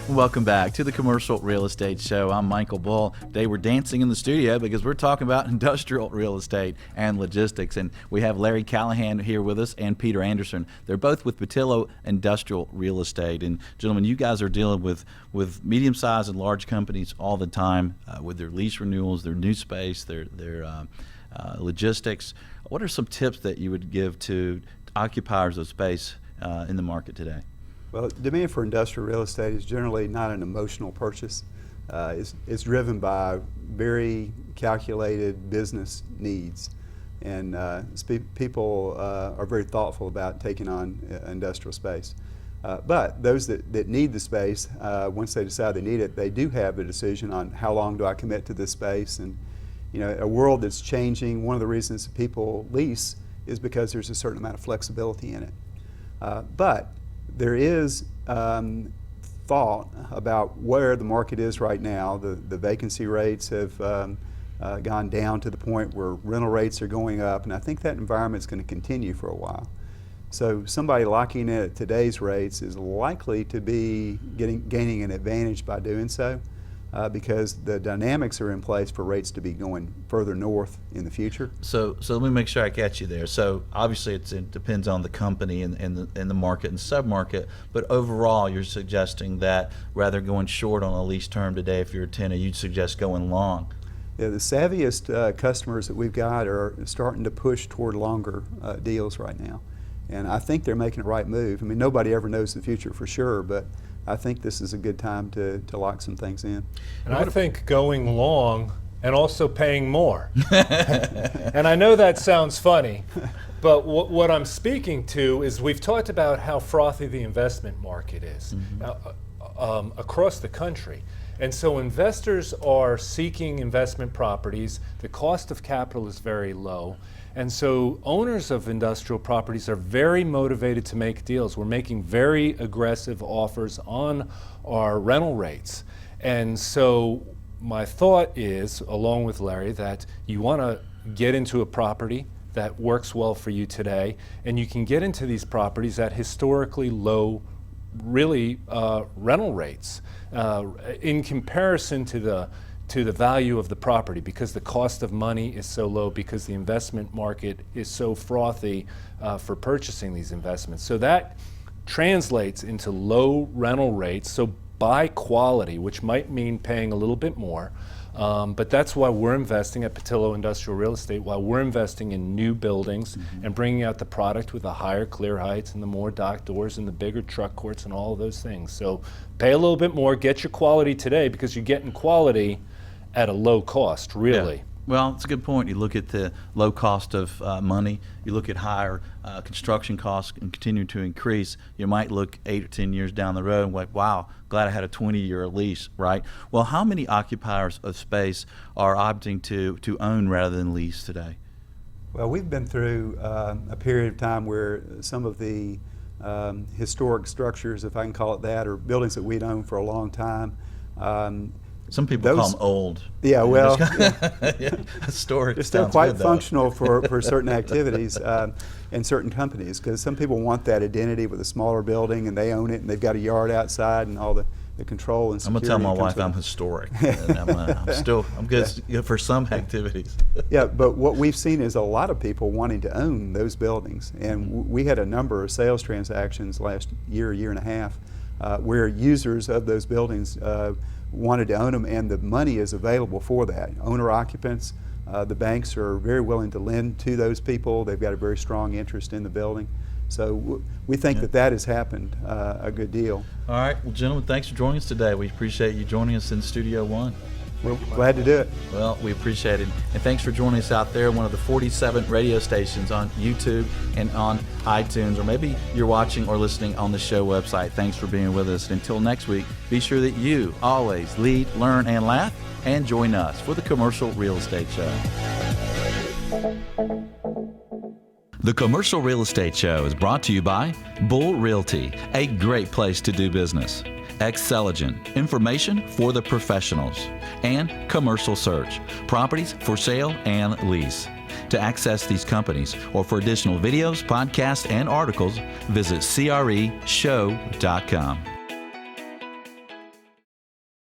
Welcome back to the Commercial Real Estate Show. I'm Michael Bull. Today we're dancing in the studio because we're talking about industrial real estate and logistics. And we have Larry Callahan here with us and Peter Anderson. They're both with Pattillo Industrial Real Estate. And gentlemen, you guys are dealing with medium-sized and large companies all the time with their lease renewals, their new space, their logistics. What are some tips that you would give to occupiers of space in the market today? Well, demand for industrial real estate is generally not an emotional purchase. It's driven by very calculated business needs, and people are very thoughtful about taking on industrial space. But those that need the space, once they decide they need it, they do have a decision on how long do I commit to this space. And you know, a world that's changing, one of the reasons that people lease is because there's a certain amount of flexibility in it. But there is thought about where the market is right now. The vacancy rates have gone down to the point where rental rates are going up, and I think that environment is going to continue for a while. So somebody locking in at today's rates is likely to be gaining an advantage by doing so, because the dynamics are in place for rates to be going further north in the future. So let me make sure I catch you there. So obviously it depends on the company and the market and sub-market, but overall you're suggesting that rather going short on a lease term today, if you're a tenant, you'd suggest going long. Yeah, the savviest customers that we've got are starting to push toward longer deals right now. And I think they're making the right move. I mean, nobody ever knows the future for sure, but I think this is a good time to lock some things in. And I think going long and also paying more. And I know that sounds funny, but what I'm speaking to is we've talked about how frothy the investment market is across the country. And so investors are seeking investment properties. The cost of capital is very low. And so owners of industrial properties are very motivated to make deals. We're making very aggressive offers on our rental rates. And so my thought is, along with Larry, that you want to get into a property that works well for you today, and you can get into these properties at historically low, really rental rates in comparison to the value of the property, because the cost of money is so low, because the investment market is so frothy for purchasing these investments. So that translates into low rental rates, so buy quality, which might mean paying a little bit more. But that's why we're investing at Pattillo Industrial Real Estate, why we're investing in new buildings and bringing out the product with the higher clear heights and the more dock doors and the bigger truck courts and all of those things. So pay a little bit more, get your quality today, because you're getting quality at a low cost, really. Yeah. Well, it's a good point. You look at the low cost of money, you look at higher construction costs and continue to increase. You might look 8 or 10 years down the road and like, wow, glad I had a 20-year lease, right? Well, how many occupiers of space are opting to own rather than lease today? Well, we've been through a period of time where some of the historic structures, if I can call it that, or buildings that we'd owned for a long time, some people call them old. Yeah, well, historic. They're still quite functional for certain activities and certain companies, because some people want that identity with a smaller building and they own it and they've got a yard outside and all the control and security. I'm gonna tell my wife I'm historic. And I'm good for some activities. Yeah, but what we've seen is a lot of people wanting to own those buildings, and we had a number of sales transactions last year and a half, where users of those buildings wanted to own them, and the money is available for that. Owner occupants, the banks are very willing to lend to those people. They've got a very strong interest in the building. So we think that has happened a good deal. All right, well, gentlemen, thanks for joining us today. We appreciate you joining us in Studio One. We're glad to do it. Well, we appreciate it. And thanks for joining us out there, one of the 47 radio stations on YouTube and on iTunes, or maybe you're watching or listening on the show website. Thanks for being with us. And until next week, be sure that you always lead, learn, and laugh, and join us for the Commercial Real Estate Show. The Commercial Real Estate Show is brought to you by Bull Realty, a great place to do business. Xceligent, information for the professionals. And Commercial Search, properties for sale and lease. To access these companies or for additional videos, podcasts, and articles, visit creshow.com.